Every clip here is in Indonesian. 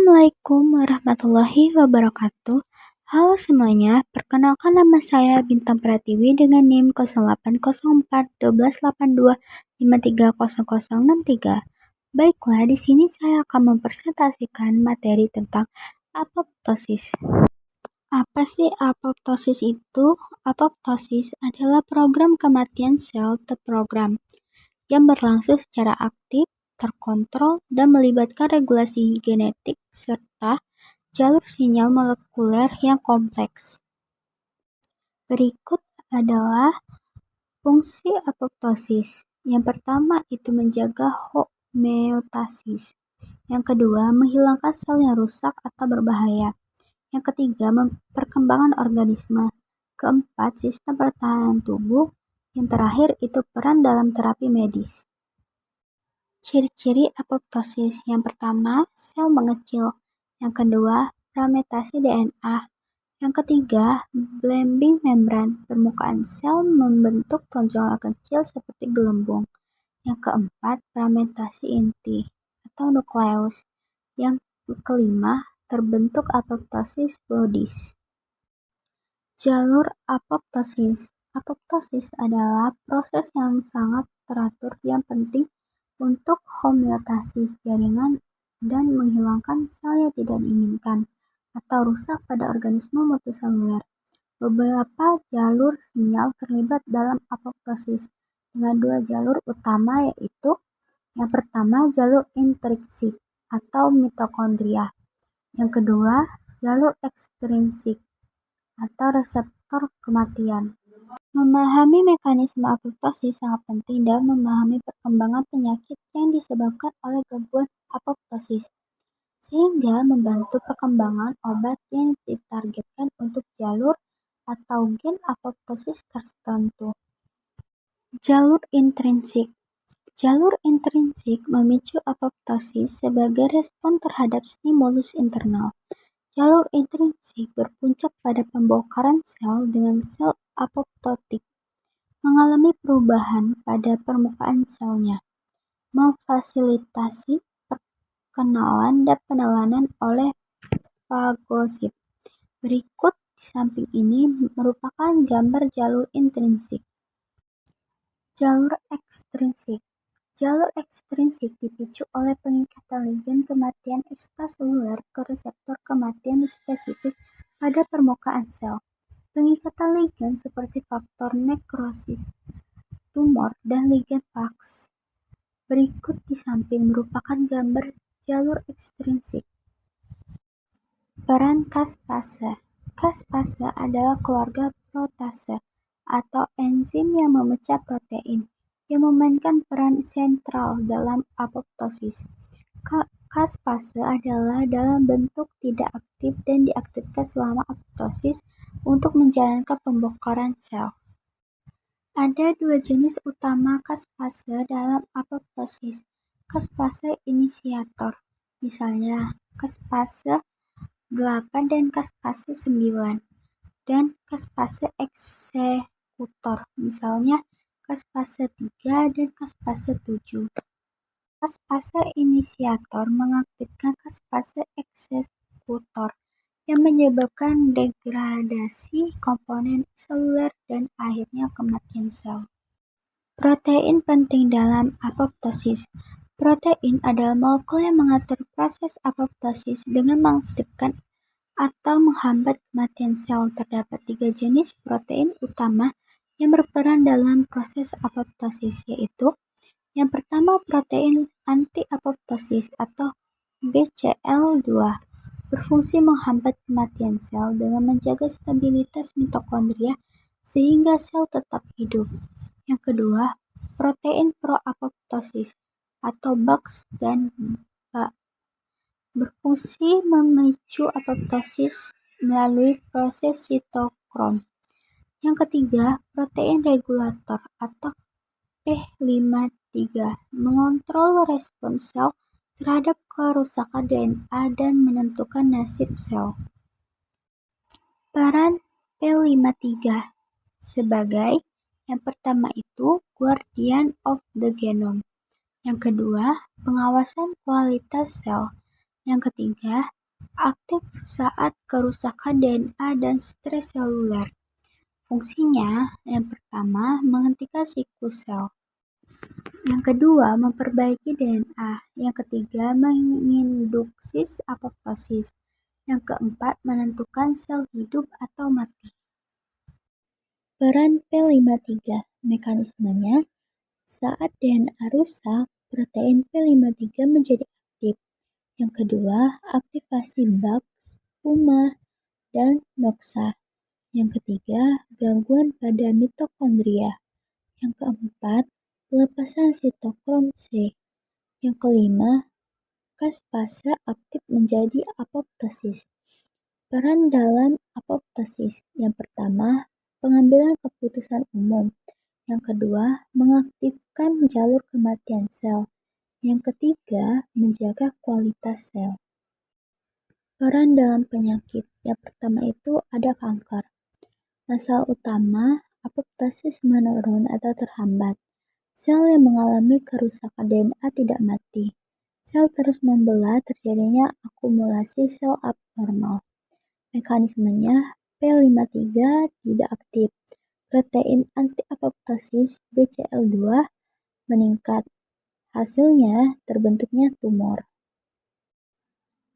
Assalamualaikum warahmatullahi wabarakatuh. Halo semuanya, perkenalkan nama saya Bintang Pratiwi dengan NIM 0804 1282 530063. Baiklah, di sini saya akan mempresentasikan materi tentang apoptosis. Apa sih apoptosis itu? Apoptosis adalah program kematian sel terprogram yang berlangsung secara aktif, terkontrol, dan melibatkan regulasi genetik serta jalur sinyal molekuler yang kompleks. Berikut adalah fungsi apoptosis. Yang pertama itu menjaga homeostasis. Yang kedua, menghilangkan sel yang rusak atau berbahaya. Yang ketiga, perkembangan organisme. Keempat, sistem pertahanan tubuh. Yang terakhir itu peran dalam terapi medis. Ciri-ciri apoptosis. Yang pertama, sel mengecil. Yang kedua, fragmentasi DNA. Yang ketiga, blending membran. Permukaan sel membentuk tonjolan kecil seperti gelembung. Yang keempat, fragmentasi inti atau nukleus. Yang kelima, terbentuk apoptosis bodies. Jalur apoptosis. Apoptosis adalah proses yang sangat teratur yang penting untuk homeostasis jaringan dan menghilangkan sel yang tidak diinginkan atau rusak pada organisme multiseluler. Beberapa jalur sinyal terlibat dalam apoptosis dengan dua jalur utama, yaitu yang pertama jalur intrinsik atau mitokondria, yang kedua jalur ekstrinsik atau reseptor kematian. Memahami mekanisme apoptosis sangat penting dalam memahami perkembangan penyakit yang disebabkan oleh gangguan apoptosis, sehingga membantu perkembangan obat yang ditargetkan untuk jalur atau gen apoptosis tertentu. Jalur intrinsik. Jalur intrinsik memicu apoptosis sebagai respon terhadap stimulus internal. Jalur intrinsik berpuncak pada pembongkaran sel dengan sel apoptotik mengalami perubahan pada permukaan selnya, memfasilitasi perkenalan dan penelanan oleh fagosit. Berikut di samping ini merupakan gambar jalur intrinsik. Jalur ekstrinsik. Jalur ekstrinsik dipicu oleh pengikatan ligan kematian ekstraseluler ke reseptor kematian spesifik pada permukaan sel. Pengikatan ligan seperti faktor nekrosis tumor dan ligan PAX. Berikut di samping merupakan gambar jalur ekstrinsik. Peran caspase. Caspase adalah keluarga protase atau enzim yang memecah protein, yang memainkan peran sentral dalam apoptosis. Caspase adalah dalam bentuk tidak aktif dan diaktifkan selama apoptosis untuk menjalankan pembongkaran sel. Ada dua jenis utama caspase dalam apoptosis. Caspase inisiator, misalnya caspase 8 dan caspase 9, dan caspase eksekutor, misalnya caspase 3 dan caspase 7. Caspase inisiator mengaktifkan caspase eksekutor yang menyebabkan degradasi komponen seluler dan akhirnya kematian sel. Protein penting dalam apoptosis. Protein adalah molekul yang mengatur proses apoptosis dengan mengaktifkan atau menghambat kematian sel. Terdapat 3 jenis protein utama yang berperan dalam proses apoptosis, yaitu yang pertama protein anti-apoptosis atau BCL2, berfungsi menghambat kematian sel dengan menjaga stabilitas mitokondria sehingga sel tetap hidup. Yang kedua, protein pro-apoptosis atau BAX dan BA, berfungsi memicu apoptosis melalui proses sitokrom. Yang ketiga, protein regulator atau P53, mengontrol respons sel terhadap kerusakan DNA dan menentukan nasib sel. Peran P53 sebagai yang pertama itu guardian of the genome. Yang kedua, pengawasan kualitas sel. Yang ketiga, aktif saat kerusakan DNA dan stres seluler. Fungsinya, yang pertama, menghentikan siklus sel. Yang kedua, memperbaiki DNA. Yang ketiga, menginduksi apoptosis. Yang keempat, menentukan sel hidup atau mati. Peran P53, mekanismenya, saat DNA rusak, protein P53 menjadi aktif. Yang kedua, aktivasi Bax, Puma, dan Noxa. Yang ketiga, gangguan pada mitokondria. Yang keempat, pelepasan sitokrom C. Yang kelima, caspase aktif menjadi apoptosis. Peran dalam apoptosis. Yang pertama, pengambilan keputusan umum. Yang kedua, mengaktifkan jalur kematian sel. Yang ketiga, menjaga kualitas sel. Peran dalam penyakit. Yang pertama itu ada kanker. Masalah utama, apoptosis menurun atau terhambat. Sel yang mengalami kerusakan DNA tidak mati. Sel terus membelah, terjadinya akumulasi sel abnormal. Mekanismenya, P53 tidak aktif. Protein anti-apoptosis BCL2 meningkat. Hasilnya terbentuknya tumor.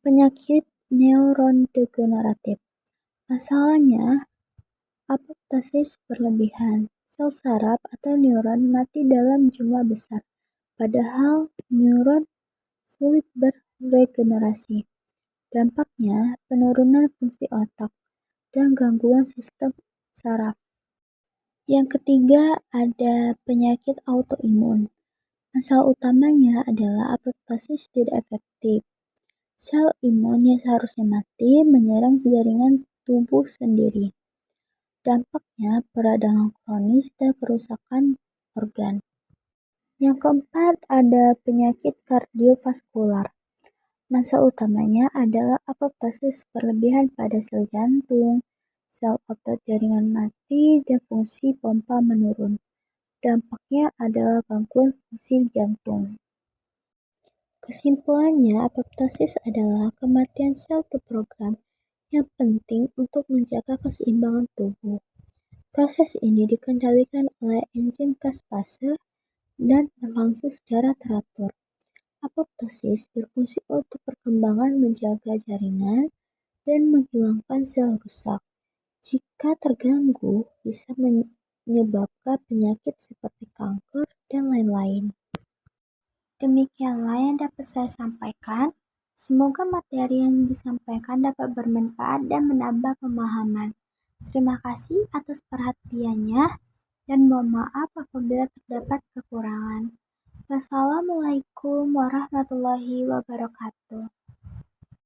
Penyakit neurodegeneratif. Masalahnya, apoptosis berlebihan. Sel saraf atau neuron mati dalam jumlah besar, padahal neuron sulit beregenerasi. Dampaknya, penurunan fungsi otak dan gangguan sistem saraf. Yang ketiga, ada penyakit autoimun. Masalah utamanya adalah apoptosis tidak efektif. Sel imun yang seharusnya mati menyerang jaringan tubuh sendiri. Dampaknya peradangan kronis dan kerusakan organ. Yang keempat, ada penyakit kardiovaskular. Masalah utamanya adalah apoptosis berlebihan pada sel jantung, sel otot jaringan mati, dan fungsi pompa menurun. Dampaknya adalah gangguan fungsi jantung. Kesimpulannya, apoptosis adalah kematian sel terprogram yang penting untuk menjaga keseimbangan tubuh. Proses ini dikendalikan oleh enzim caspase dan berlangsung secara teratur. Apoptosis berfungsi untuk perkembangan menjaga jaringan dan menghilangkan sel rusak. Jika terganggu, bisa menyebabkan penyakit seperti kanker dan lain-lain. Demikianlah yang dapat saya sampaikan. Semoga materi yang disampaikan dapat bermanfaat dan menambah pemahaman. Terima kasih atas perhatiannya dan mohon maaf apabila terdapat kekurangan. Wassalamualaikum warahmatullahi wabarakatuh.